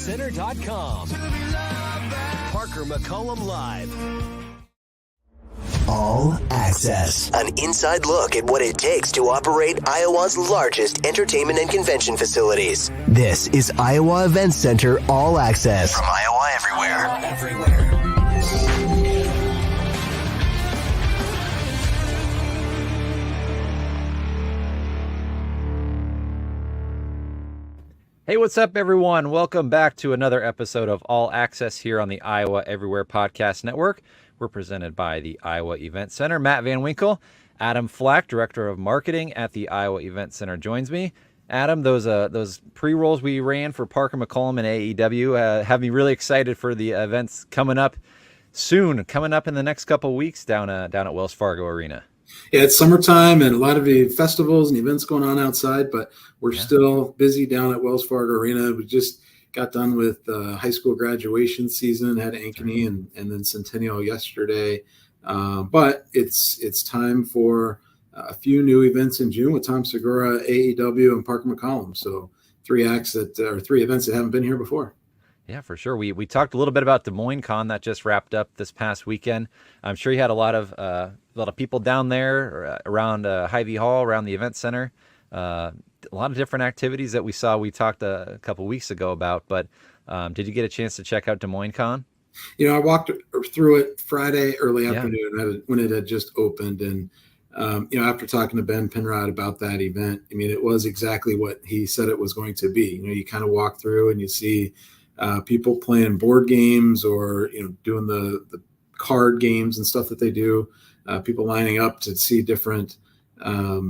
EventCenter.com. Parker McCollum Live. All Access. An inside look at what it takes to operate Iowa's largest entertainment and convention facilities. This is Iowa Event Center All Access. From Iowa Everywhere. Hey, what's up, everyone? Welcome back to another episode of All Access here on the Iowa Everywhere Podcast Network. We're presented by the Iowa Event Center. Matt Van Winkle, Adam Flack, Director of Marketing at the Iowa Event Center, joins me. Adam, those pre-rolls we ran for Parker McCollum and AEW have me really excited for the events coming up soon, coming up in the next couple of weeks down at Wells Fargo Arena. Yeah, it's summertime and a lot of the festivals and events going on outside, but we're still busy down at Wells Fargo Arena. We just got done with high school graduation season, had Ankeny and then Centennial yesterday. But it's time for a few new events in June with Tom Segura, AEW, and Parker McCollum. So three events that haven't been here before. Yeah, for sure. We talked a little bit about Des Moines Con that just wrapped up this past weekend. I'm sure you had a lot of people down there around Hy-Vee Hall, around the event center. A lot of different activities that we saw. We talked a couple weeks ago about, but did you get a chance to check out Des Moines Con? You know, I walked through it Friday early afternoon when it had just opened, and after talking to Ben Penrod about that event, I mean, it was exactly what he said it was going to be. You know, you kind of walk through and you see people playing board games or, doing the card games and stuff that they do, people lining up to see different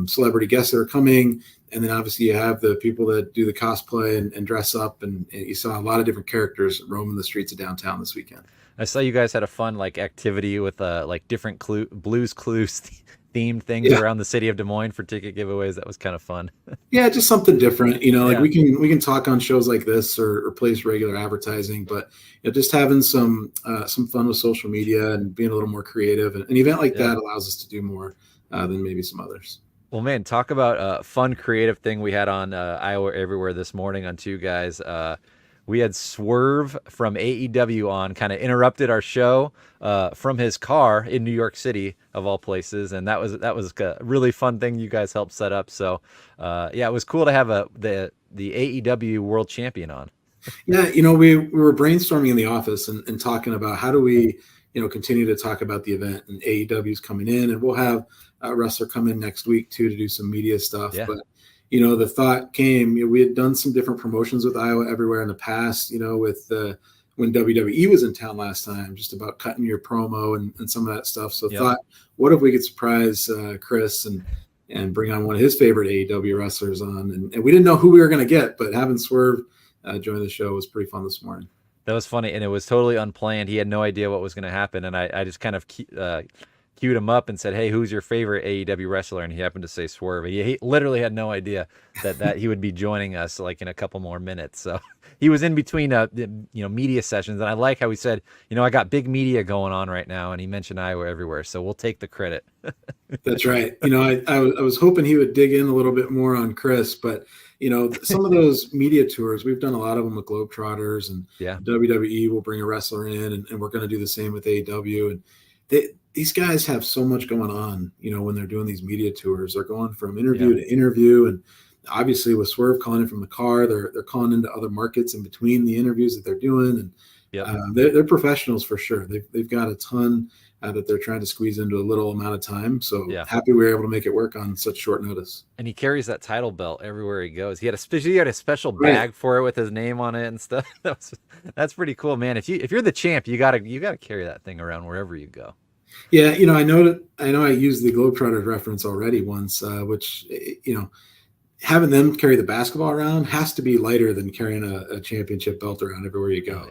celebrity guests that are coming. And then obviously you have the people that do the cosplay and dress up. And you saw a lot of different characters roaming the streets of downtown this weekend. I saw you guys had a fun activity with different Blues Clues themed things around the city of Des Moines for ticket giveaways. That was kind of fun. Yeah, just something different. We can talk on shows like this or place regular advertising, but just having some fun with social media and being a little more creative. And an event like that allows us to do more than maybe some others. Well, man, talk about a fun, creative thing we had on Iowa Everywhere this morning on Two Guys. We had Swerve from AEW on, kind of interrupted our show from his car in New York City, of all places, and that was a really fun thing you guys helped set up. So, it was cool to have the AEW World Champion on. Yeah, we were brainstorming in the office and talking about how do we, continue to talk about the event, and AEW's coming in, and we'll have a wrestler come in next week too to do some media stuff, but. The thought came, we had done some different promotions with Iowa Everywhere in the past, with when WWE was in town last time, just about cutting your promo and some of that stuff. So thought, what if we could surprise Chris and bring on one of his favorite AEW wrestlers on? And we didn't know who we were going to get, but having Swerve join the show was pretty fun this morning. That was funny, and it was totally unplanned. He had no idea what was going to happen, and I just kind of queued him up and said, "Hey, who's your favorite AEW wrestler?" And he happened to say Swerve. He literally had no idea that he would be joining us in a couple more minutes. So he was in between media sessions, and I like how he said, I got big media going on right now, and he mentioned Iowa Everywhere, so we'll take the credit. That's right. I was hoping he would dig in a little bit more on Chris, but some of those media tours, we've done a lot of them with Globetrotters, and WWE will bring a wrestler in, and we're going to do the same with AEW, and these guys have so much going on, when they're doing these media tours. They're going from interview to interview, and obviously with Swerve calling in from the car, they're calling into other markets in between the interviews that they're doing, and they're professionals for sure. They've got a ton that they're trying to squeeze into a little amount of time. So happy we were able to make it work on such short notice. And he carries that title belt everywhere he goes. He had a special bag for it with his name on it and stuff. That's pretty cool, man. If you're the champ, you gotta carry that thing around wherever you go. Yeah, I know I used the Globetrotters reference already once, which, having them carry the basketball around has to be lighter than carrying a championship belt around everywhere you go.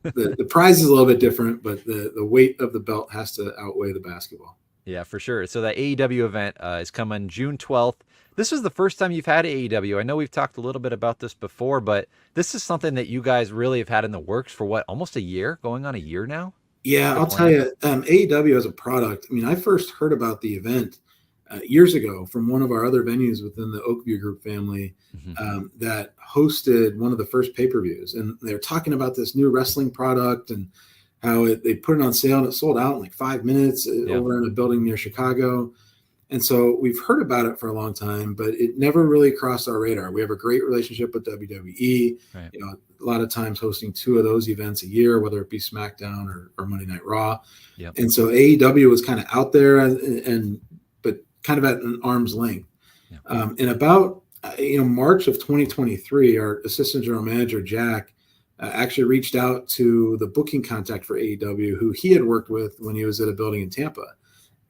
The prize is a little bit different, but the weight of the belt has to outweigh the basketball. Yeah, for sure. So that AEW event is coming June 12th. This is the first time you've had AEW. I know we've talked a little bit about this before, but this is something that you guys really have had in the works for almost a year, going on a year now? Yeah, I'll tell you, AEW as a product, I mean, I first heard about the event years ago from one of our other venues within the Oakview Group family that hosted one of the first pay-per-views. And they're talking about this new wrestling product and how they put it on sale and it sold out in like 5 minutes over in a building near Chicago. And so we've heard about it for a long time, but it never really crossed our radar. We have a great relationship with WWE, right. You know, a lot of times hosting 2 of those events a year, whether it be SmackDown or Monday Night Raw. Yep. And so AEW was kind of out there but kind of at an arm's length. Yep. And about, March of 2023, our assistant general manager, Jack, actually reached out to the booking contact for AEW, who he had worked with when he was at a building in Tampa.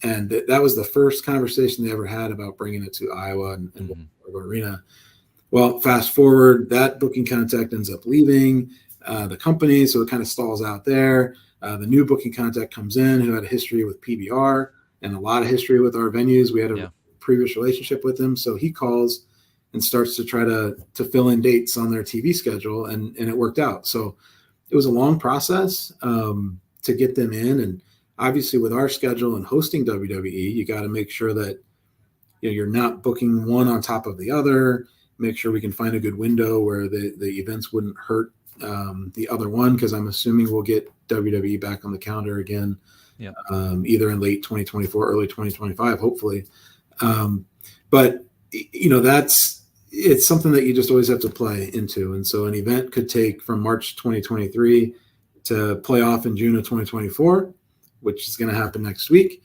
And that was the first conversation they ever had about bringing it to Iowa and Wells Fargo Arena. Well, fast forward, that booking contact ends up leaving the company, so it kind of stalls out there. The new booking contact comes in who had a history with PBR and a lot of history with our venues. We had a previous relationship with him, so he calls and starts to try to fill in dates on their TV schedule, and it worked out. So it was a long process to get them in, and obviously with our schedule and hosting WWE, you got to make sure that you're not booking one on top of the other. Make sure we can find a good window where the events wouldn't hurt the other one, because I'm assuming we'll get WWE back on the calendar again, either in late 2024, early 2025, hopefully. But it's something that you just always have to play into. And so an event could take from March 2023 to play off in June of 2024, which is going to happen next week.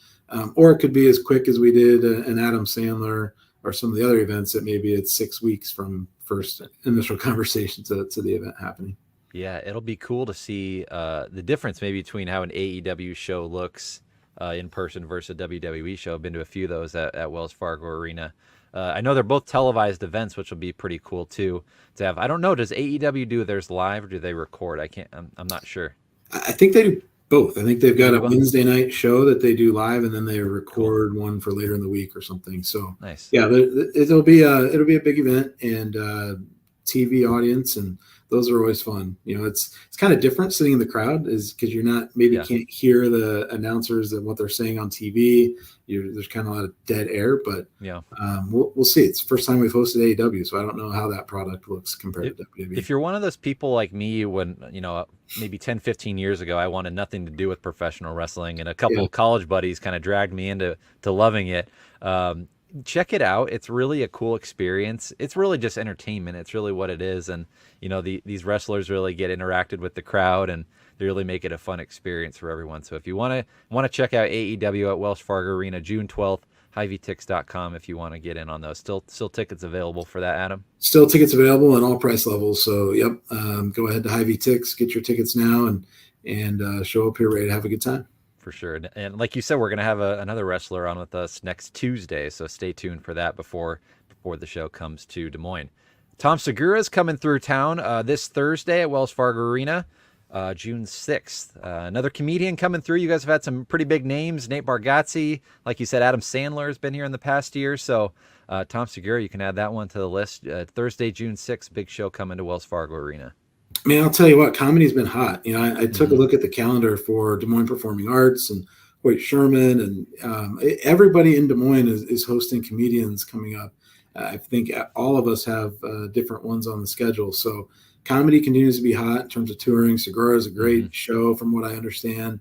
Or it could be as quick as we did an Adam Sandler or some of the other events that maybe it's 6 weeks from first initial conversation to the event happening. Yeah, it'll be cool to see the difference maybe between how an AEW show looks in person versus a WWE show. I've been to a few of those at Wells Fargo Arena. I know they're both televised events, which will be pretty cool too to have. I don't know, does AEW do theirs live or do they record? I'm not sure. I think they do both. I think they've got a Wednesday night show that they do live, and then they record one for later in the week or something. So nice. Yeah, it'll be a big event and TV audience, and those are always fun. It's kind of different sitting in the crowd, is because you're not can't hear the announcers and what they're saying on TV. There's kind of a lot of dead air, but we'll see. It's the first time we've hosted AEW, so I don't know how that product looks compared to WWE. If you're one of those people like me, when maybe 10, 15 years ago, I wanted nothing to do with professional wrestling, and a couple of college buddies kind of dragged me into loving it. Check it out. It's really a cool experience. It's really just entertainment. It's really what it is. And, these wrestlers really get interacted with the crowd, and they really make it a fun experience for everyone. So if you want to check out AEW at Wells Fargo Arena, June 12th, HiVTix.com if you want to get in on those. Still tickets available for that, Adam? Still tickets available at all price levels. So, go ahead to HiVTix, get your tickets now, and show up here ready to have a good time. For sure. And like you said, we're going to have another wrestler on with us next Tuesday, so stay tuned for that before the show comes to Des Moines. Tom Segura is coming through town this Thursday at Wells Fargo Arena, June 6th. Another comedian coming through. You guys have had some pretty big names. Nate Bargatze, like you said, Adam Sandler has been here in the past year. So Tom Segura, you can add that one to the list. Thursday, June 6th, big show coming to Wells Fargo Arena. Man, I'll tell you what, comedy's been hot. I took a look at the calendar for Des Moines Performing Arts and Hoyt Sherman, and everybody in Des Moines is hosting comedians coming up. I think all of us have different ones on the schedule. So comedy continues to be hot in terms of touring. Segura is a great show from what I understand.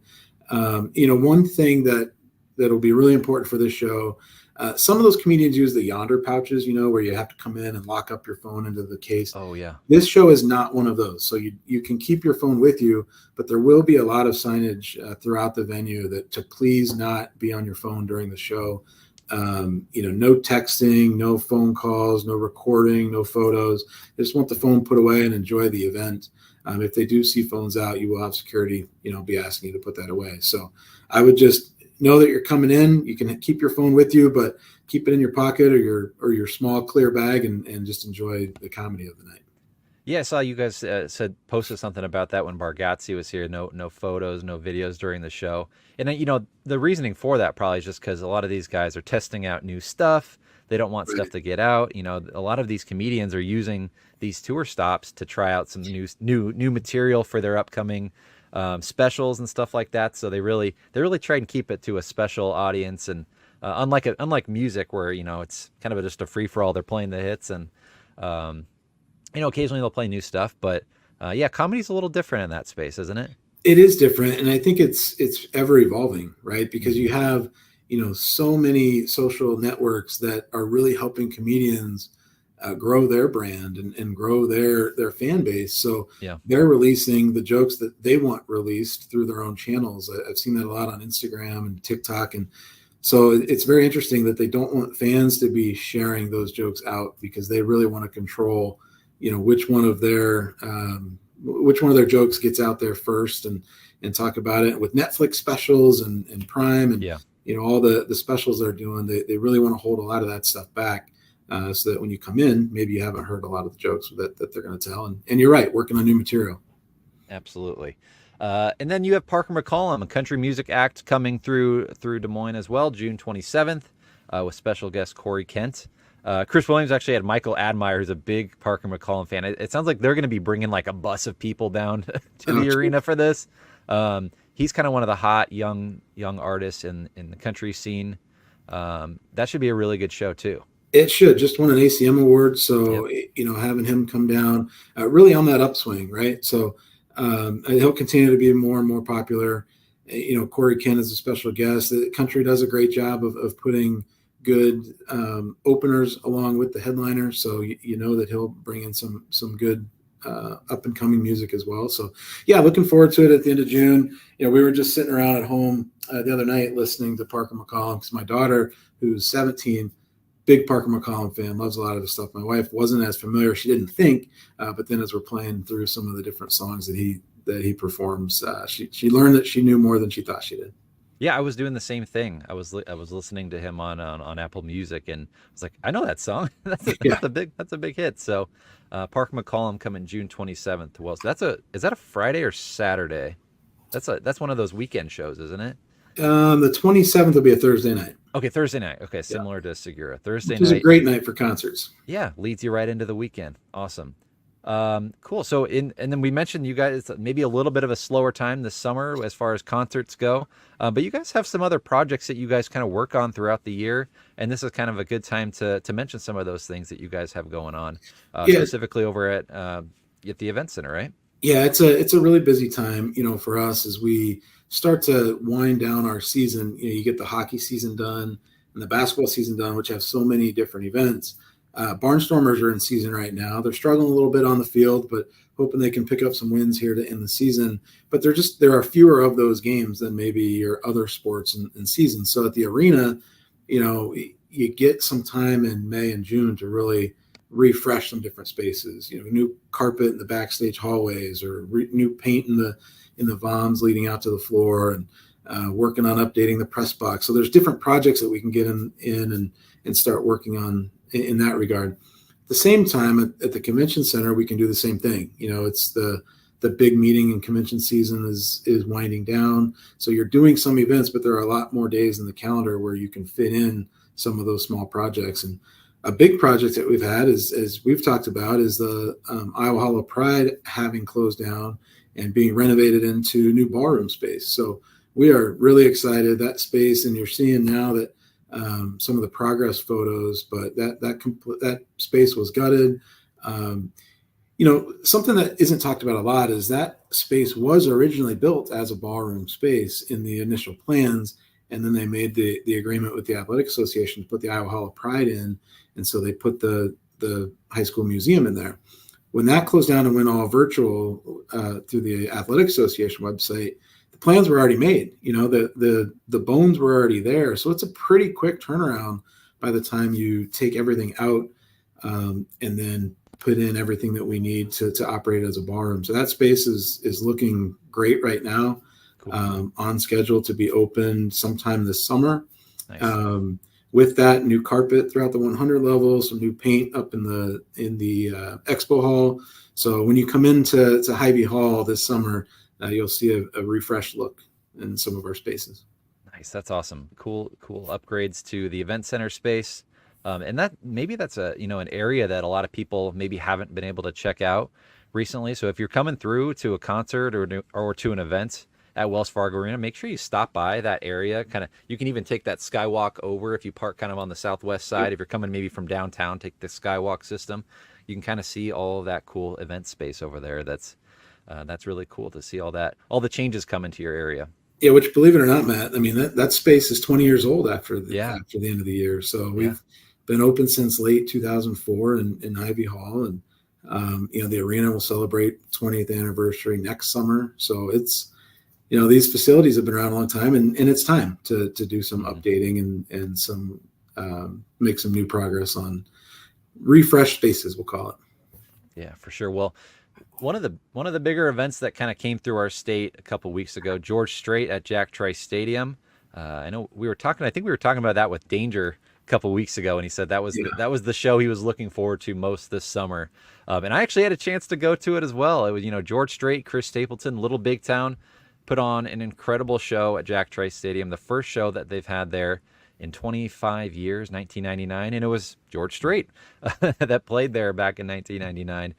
One thing that'll be really important for this show, some of those comedians use the Yonder pouches, where you have to come in and lock up your phone into the case. Oh, yeah. This show is not one of those. So you can keep your phone with you, but there will be a lot of signage throughout the venue that to please not be on your phone during the show. No texting, no phone calls, no recording, no photos. They just want the phone put away and enjoy the event. If they do see phones out, you will have security, be asking you to put that away. So I would just know that you're coming in. You can keep your phone with you, but keep it in your pocket or your small clear bag and just enjoy the comedy of the night. Yeah, I saw you guys posted something about that when Bargatze was here. No photos, no videos during the show. And the reasoning for that probably is just because a lot of these guys are testing out new stuff. They don't want stuff to get out. A lot of these comedians are using these tour stops to try out some new material for their upcoming specials and stuff like that. So they really try and keep it to a special audience. And Unlike music where, it's kind of just a free for all. They're playing the hits and, occasionally they'll play new stuff, but yeah, comedy's a little different in that space, isn't it? It is different. And I think it's ever evolving, right? Because you have, so many social networks that are really helping comedians grow their brand and grow their fan base. So they're releasing the jokes that they want released through their own channels. I've seen that a lot on Instagram and TikTok. And so it's very interesting that they don't want fans to be sharing those jokes out because they really want to control, which one of their jokes gets out there first and talk about it. With Netflix specials and Prime and, all the specials they're doing, they really want to hold a lot of that stuff back. So that when you come in, maybe you haven't heard a lot of the jokes that they're going to tell. And you're right, working on new material. Absolutely. And then you have Parker McCollum, a country music act coming through Des Moines as well, June 27th, with special guest Corey Kent. Chris Williams actually had Michael Admire, who's a big Parker McCollum fan. It sounds like they're going to be bringing like a bus of people down to the arena for this. He's kind of one of the hot young artists in the country scene. That should be a really good show too. It should. Just won an ACM award. So, having him come down really on that upswing, right? So he'll continue to be more and more popular. Corey Kent is a special guest. The country does a great job of putting good openers along with the headliner. So, that he'll bring in some good up and coming music as well. So, yeah, looking forward to it at the end of June. We were just sitting around at home the other night listening to Parker McCollum because my daughter, who's 17, big Parker McCollum fan, loves a lot of his stuff. My wife wasn't as familiar. She didn't think, but then as we're playing through some of the different songs that he performs, she learned that she knew more than she thought she did. Yeah, I was doing the same thing. I was listening to him on Apple Music, and I was like, I know that song. that's a big hit. So, Parker McCollum coming June 27th to Wells. Is that a Friday or Saturday? That's one of those weekend shows, isn't it? The 27th will be a Thursday night. Okay, Thursday night. Okay, similar to Segura. Thursday night. Which is a great night for concerts. Yeah, leads you right into the weekend. Awesome. Cool. So and then we mentioned you guys maybe a little bit of a slower time this summer as far as concerts go, but you guys have some other projects that you guys kind of work on throughout the year, and this is kind of a good time to mention some of those things that you guys have going on, specifically over at the event center, right? Yeah, it's a really busy time, for us as we start to wind down our season. You get the hockey season done and the basketball season done, which have so many different events. Barnstormers are in season right now. They're struggling a little bit on the field, but hoping they can pick up some wins here to end the season. But there are fewer of those games than maybe your other sports in seasons. So at the arena, you get some time in May and June to really refresh some different spaces. New carpet in the backstage hallways, or new paint in the VOMs leading out to the floor, and working on updating the press box. So there's different projects that we can get in and start working on in that regard. At the same time, at the convention center, we can do the same thing. It's the big meeting and convention season is winding down. So you're doing some events, but there are a lot more days in the calendar where you can fit in some of those small projects. And a big project that we've had as we've talked about is the Iowa Hall of Pride having closed down and being renovated into new ballroom space. So we are really excited that space, and you're seeing now that some of the progress photos, but that space was gutted. Something that isn't talked about a lot is that space was originally built as a ballroom space in the initial plans, and then they made the agreement with the Athletic Association to put the Iowa Hall of Pride in, and so they put the high school museum in there. When that closed down and went all virtual through the Athletic Association website, the plans were already made. The bones were already there. So it's a pretty quick turnaround by the time you take everything out and then put in everything that we need to operate as a ballroom. So that space is looking great right now. Cool. On schedule to be open sometime this summer. Nice. With that, new carpet throughout the 100 level, some new paint up in the expo hall. So when you come into Hy-Vee Hall this summer, you'll see a refreshed look in some of our spaces. Nice, that's awesome. Cool upgrades to the event center space, and that's an area that a lot of people maybe haven't been able to check out recently. So if you're coming through to a concert or to an event at Wells Fargo Arena, make sure you stop by that area. You can even take that skywalk over if you park kind of on the southwest side. If you're coming maybe from downtown, take the skywalk system. You can kind of see all of that cool event space over there. That's really cool to see all the changes coming to your area. Yeah, which, believe it or not, Matt, I mean, that space is 20 years old after the end of the year. So we've been open since late 2004 in Ivy Hall, and the arena will celebrate 20th anniversary next summer. So it's, these facilities have been around a long time, and it's time to do some updating and some make some new progress on refresh spaces, we'll call it. Yeah, for sure. Well, one of the bigger events that kind of came through our state a couple weeks ago, George Strait at Jack Trice Stadium. I know we were talking about that with Danger a couple weeks ago, and he said that was the show he was looking forward to most this summer. And I actually had a chance to go to it as well. It was, George Strait, Chris Stapleton, Little Big Town put on an incredible show at Jack Trice Stadium, the first show that they've had there in 25 years, 1999, and it was George Strait that played there back in 1999.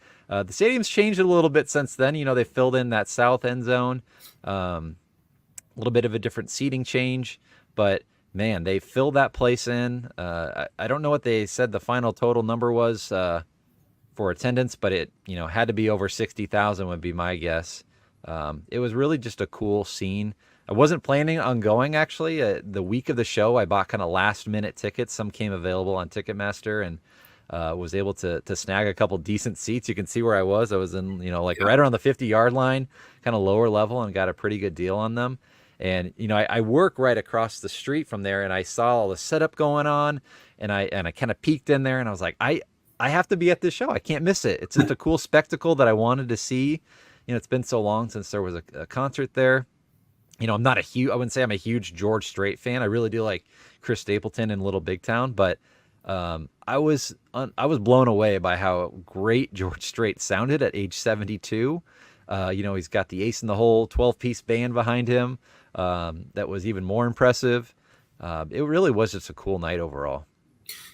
The stadium's changed a little bit since then. They filled in that south end zone, a little bit of a different seating change, but man, they filled that place in. I don't know what they said the final total number was for attendance, but it had to be over 60,000 would be my guess. It was really just a cool scene. I wasn't planning on going, actually. The week of the show, I bought kind of last-minute tickets. Some came available on Ticketmaster, and was able to snag a couple decent seats. You can see where I was. I was in, right around the 50-yard line, kind of lower level, and got a pretty good deal on them. And, I work right across the street from there, and I saw all the setup going on, and I kind of peeked in there, and I was like, I have to be at this show. I can't miss it. It's just a cool spectacle that I wanted to see. It's been so long since there was a concert there. I wouldn't say I'm a huge George Strait fan. I really do like Chris Stapleton and Little Big Town, but I was blown away by how great George Strait sounded at age 72. He's got the Ace in the Hole 12-piece band behind him. That was even more impressive. It really was just a cool night overall.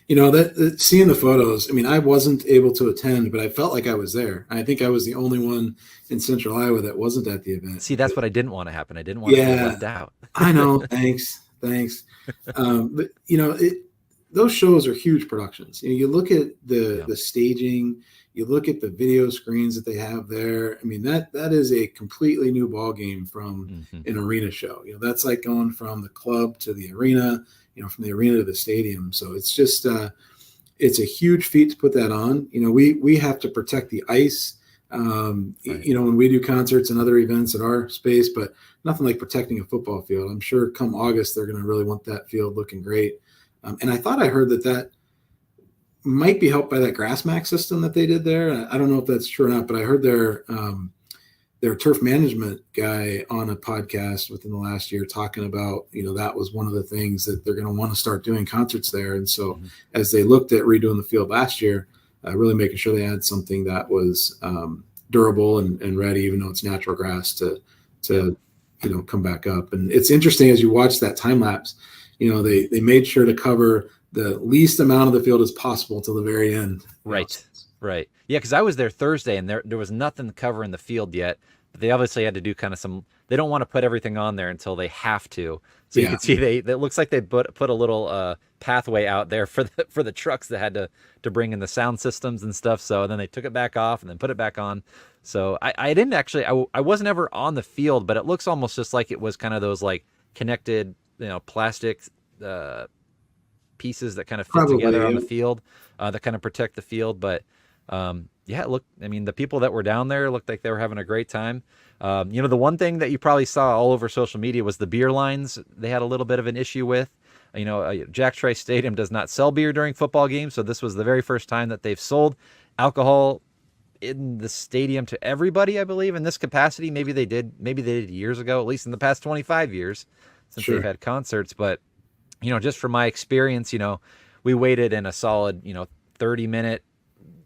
That seeing the photos, I mean, I wasn't able to attend, but I felt like I was there. I think I was the only one in Central Iowa that wasn't at the event. See, that's what I didn't want to happen. I didn't want to be left out. I know. Thanks. But those shows are huge productions. You look at the staging, you look at the video screens that they have there. I mean, that is a completely new ball game from an arena show. That's like going from the club to the arena, from the arena to the stadium. So it's just, it's a huge feat to put that on. We have to protect the ice, when we do concerts and other events at our space, but nothing like protecting a football field. I'm sure come August, they're going to really want that field looking great. And I thought I heard that might be helped by that grass max system that they did there. I don't know if that's true or not, but I heard their turf management guy on a podcast within the last year talking about, that was one of the things that they're going to want to start doing concerts there. And so as they looked at redoing the field last year, really making sure they had something that was durable and ready, even though it's natural grass to come back up. And it's interesting as you watch that time lapse, they made sure to cover the least amount of the field as possible till the very end. Right. Yeah, because I was there Thursday, and there was nothing covering the field yet. But they obviously had to do kind of they don't want to put everything on there until they have to. So you can see it looks like they put a little pathway out there for the trucks that had to bring in the sound systems and stuff. So then they took it back off and then put it back on. So I didn't actually, I wasn't ever on the field, but it looks almost just like it was kind of those like connected, plastic pieces that kind of fit together on the field that kind of protect the field. But the people that were down there looked like they were having a great time. The one thing that you probably saw all over social media was the beer lines. They had a little bit of an issue with, Jack Trice Stadium does not sell beer during football games. So this was the very first time that they've sold alcohol in the stadium to everybody, I believe, in this capacity. Maybe they did years ago, at least in the past 25 years since they've had concerts. But, just from my experience, we waited in a solid, 30-minute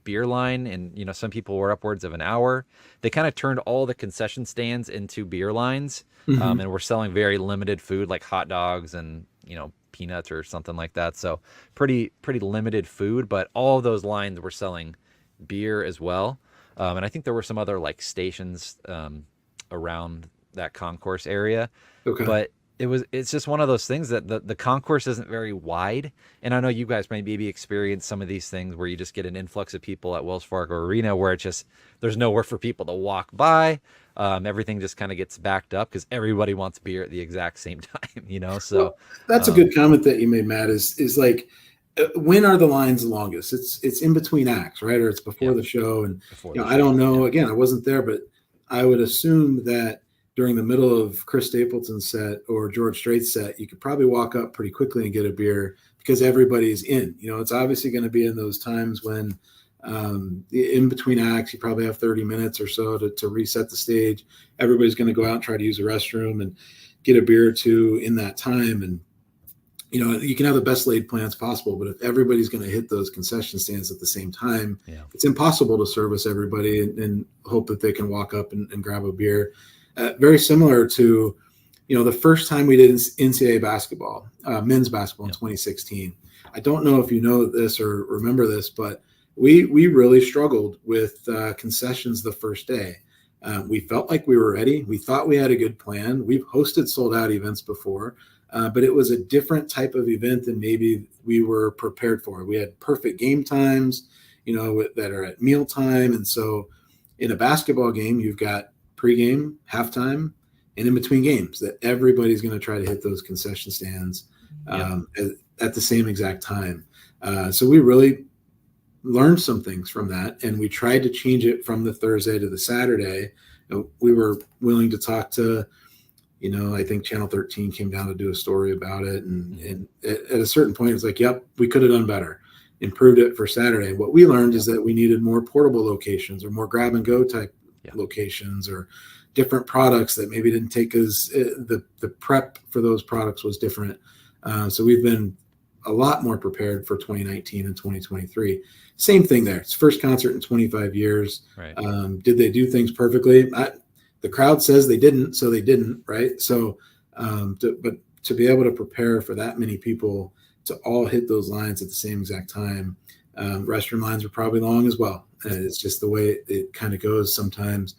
beer line, and some people were upwards of an hour. They kind of turned all the concession stands into beer lines, and we're selling very limited food like hot dogs and peanuts or something like that. So pretty limited food, but all of those lines were selling beer as well. And I think there were some other like stations around that concourse area. Okay. But it's just one of those things that the concourse isn't very wide. And I know you guys maybe experience some of these things where you just get an influx of people at Wells Fargo Arena where it just, there's nowhere for people to walk by. Everything just kind of gets backed up because everybody wants beer at the exact same time, you know? So well, that's a good comment that you made, Matt, is like, when are the lines the longest? It's in between acts, right? Or it's before the show. And I don't know, again, I wasn't there, but I would assume that during the middle of Chris Stapleton's set or George Strait's set, you could probably walk up pretty quickly and get a beer because everybody's in. It's obviously going to be in those times when in between acts, you probably have 30 minutes or so to reset the stage. Everybody's going to go out and try to use the restroom and get a beer or two in that time. And, you can have the best laid plans possible, but if everybody's going to hit those concession stands at the same time, it's impossible to service everybody and hope that they can walk up and grab a beer. Very similar to, the first time we did NCAA basketball, men's basketball in 2016. I don't know if you know this or remember this, but we really struggled with concessions the first day. We felt like we were ready. We thought we had a good plan. We've hosted sold out events before, but it was a different type of event than maybe we were prepared for. We had perfect game times, that are at mealtime. And so in a basketball game, you've got pregame, halftime, and in between games that everybody's going to try to hit those concession stands at the same exact time. So we really learned some things from that, and we tried to change it from the Thursday to the Saturday. We were willing to talk to, I think Channel 13 came down to do a story about it. And at a certain point, it's like, yep, we could have done better, improved it for Saturday. What we learned is that we needed more portable locations or more grab and go type locations or different products that maybe didn't take the prep for those products was different. So we've been a lot more prepared for 2019 and 2023. Same thing there. It's first concert in 25 years. Right. Did they do things perfectly? The crowd says they didn't, so they didn't, right? So, but to be able to prepare for that many people to all hit those lines at the same exact time, restroom lines are probably long as well. It's just the way it kind of goes sometimes.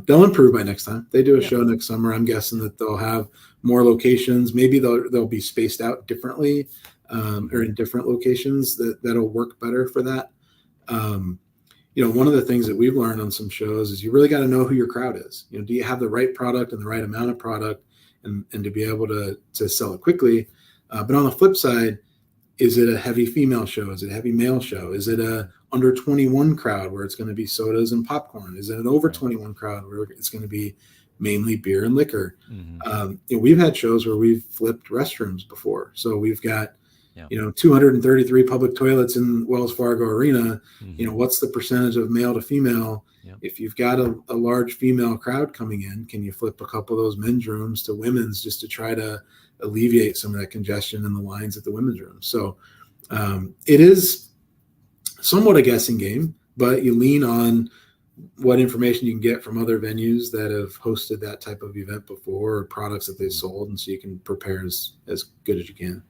They'll improve by next time. They do a show next summer. I'm guessing that they'll have more locations. Maybe they'll be spaced out differently or in different locations that'll work better for that. One of the things that we've learned on some shows is you really got to know who your crowd is. Do you have the right product and the right amount of product and to be able to sell it quickly? But on the flip side, is it a heavy female show? Is it a heavy male show? Is it a under 21 crowd where it's going to be sodas and popcorn? Is it an over 21 crowd where it's going to be mainly beer and liquor? Mm-hmm. We've had shows where we've flipped restrooms before. So we've got 233 public toilets in Wells Fargo Arena. Mm-hmm. What's the percentage of male to female? Yep. If you've got a large female crowd coming in, can you flip a couple of those men's rooms to women's just to try to alleviate some of that congestion in the lines at the women's room? So it is somewhat a guessing game, but you lean on what information you can get from other venues that have hosted that type of event before or products that they've sold. And so you can prepare as good as you can.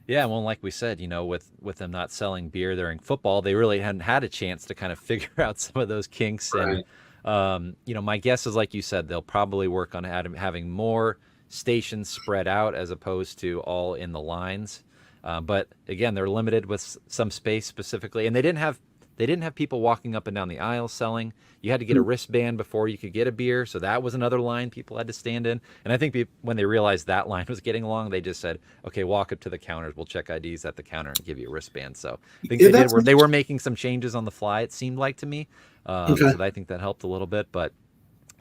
Yeah, well, like we said, with them not selling beer during football, they really hadn't had a chance to kind of figure out some of those kinks. Right. And, my guess is, like you said, they'll probably work on having more stations spread out as opposed to all in the lines. But again, they're limited with some space specifically, and they didn't have people walking up and down the aisle selling. You had to get a wristband before you could get a beer, so that was another line people had to stand in. And I think when they realized that line was getting long, they just said, "Okay, walk up to the counters. We'll check IDs at the counter and give you a wristband." So I think they were making some changes on the fly. It seemed like to me, so I think that helped a little bit. But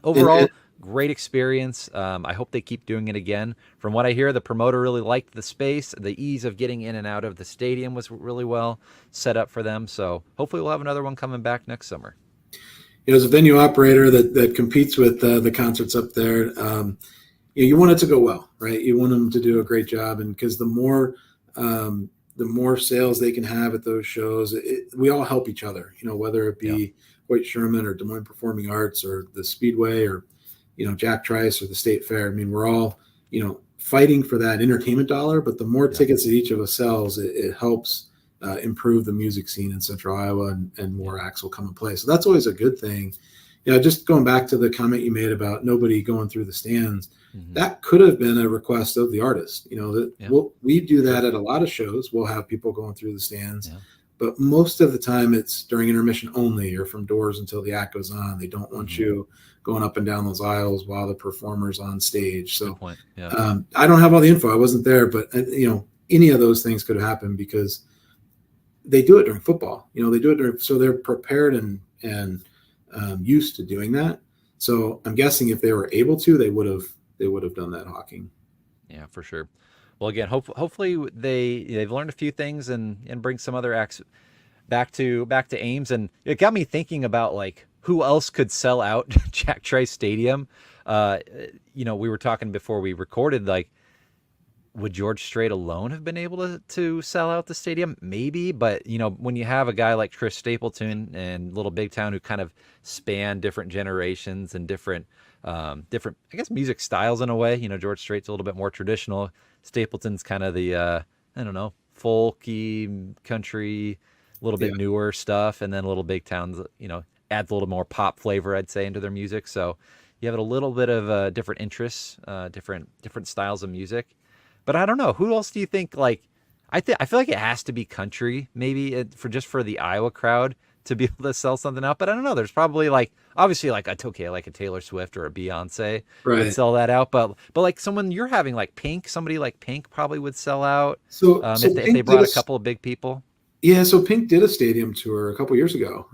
overall, great experience. I hope they keep doing it again. From what I hear, the promoter really liked the space. The ease of getting in and out of the stadium was really well set up for them. So hopefully we'll have another one coming back next summer. As a venue operator that competes with the concerts up there, you want it to go well, right? You want them to do a great job. And because the more sales they can have at those shows, we all help each other, whether it be Hoyt Sherman or Des Moines Performing Arts or the Speedway or Jack Trice or the State Fair. I mean, we're all, fighting for that entertainment dollar, but the more tickets that each of us sells, it helps improve the music scene in Central Iowa and more acts will come and play. So that's always a good thing. Yeah, just going back to the comment you made about nobody going through the stands, that could have been a request of the artist. That we do that at a lot of shows. We'll have people going through the stands, but most of the time it's during intermission only, or from doors until the act goes on. They don't want you going up and down those aisles while the performer's on stage. So I don't have all the info. I wasn't there, but any of those things could have happened because they do it during football. They do it during, so they're prepared and used to doing that. So I'm guessing if they were able to, they would have done that hawking. Yeah, for sure. Well, again, hopefully they've learned a few things and bring some other acts back to Ames. And it got me thinking about like who else could sell out Jack Trice Stadium. We were talking before we recorded, like, would George Strait alone have been able to sell out the stadium? Maybe, but when you have a guy like Chris Stapleton and Little Big Town who kind of span different generations and different, I guess, music styles in a way. George Strait's a little bit more traditional. Stapleton's kind of the, I don't know, folky, country, a little bit newer stuff, and then Little Big Town's, adds a little more pop flavor, I'd say, into their music. So you have a little bit of different interests, different styles of music. But I don't know. Who else do you think? Like, I feel like it has to be country, maybe for the Iowa crowd to be able to sell something out. But I don't know. There's probably obviously like a Taylor Swift or a Beyonce would sell that out. But like someone you're having like Pink, somebody like Pink probably would sell out. So if they brought a couple of big people. Yeah. So Pink did a stadium tour a couple years ago.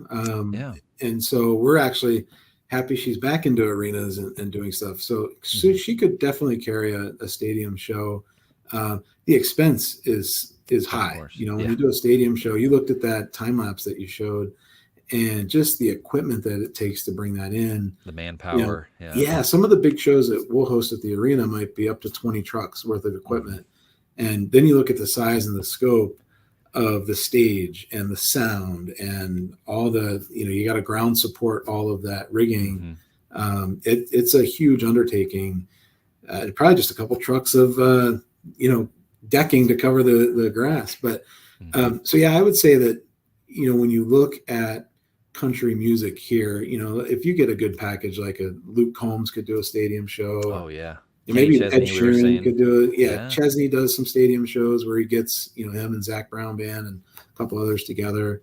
And so we're actually happy she's back into arenas and doing stuff. So she could definitely carry a stadium show. The expense is high. When you do a stadium show, you looked at that time lapse that you showed, and just the equipment that it takes to bring that in, the manpower. Some of the big shows that we'll host at the arena might be up to 20 trucks worth of equipment. And then you look at the size and the scope of the stage and the sound and all the, you got to ground support all of that rigging. It's a huge undertaking. Probably just a couple trucks of decking to cover the grass. But I would say that, when you look at country music here, if you get a good package, like a Luke Combs could do a stadium show. Oh yeah. Maybe Ed Sheeran could do it. Chesney does some stadium shows where he gets, him and Zach Brown Band and a couple others together.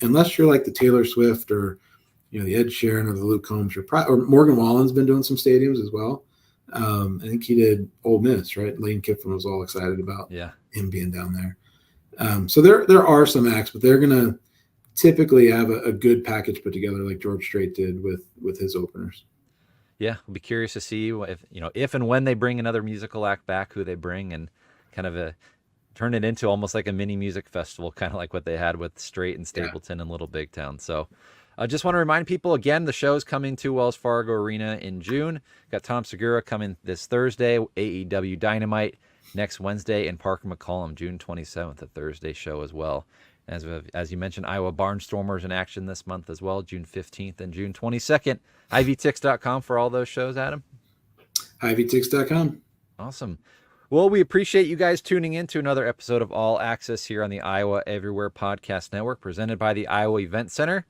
Unless you're like the Taylor Swift or, the Ed Sheeran or the Luke Combs, or Morgan Wallen's been doing some stadiums as well. I think he did Ole Miss, right? Lane Kiffin was all excited about him being down there. So there are some acts, but they're going to typically have a good package put together like George Strait did with his openers. Yeah, we'll be curious to see if and when they bring another musical act back, who they bring, and kind of turn it into almost like a mini music festival, kind of like what they had with Strait and Stapleton and Little Big Town. So I just want to remind people, again, the show's coming to Wells Fargo Arena in June. Got Tom Segura coming this Thursday, AEW Dynamite next Wednesday, and Parker McCollum June 27th, a Thursday show as well. As you mentioned, Iowa Barnstormers in action this month as well, June 15th and June 22nd. IVTix.com for all those shows, Adam. IVTix.com. Awesome. Well, we appreciate you guys tuning in to another episode of All Access here on the Iowa Everywhere Podcast Network, presented by the Iowa Event Center.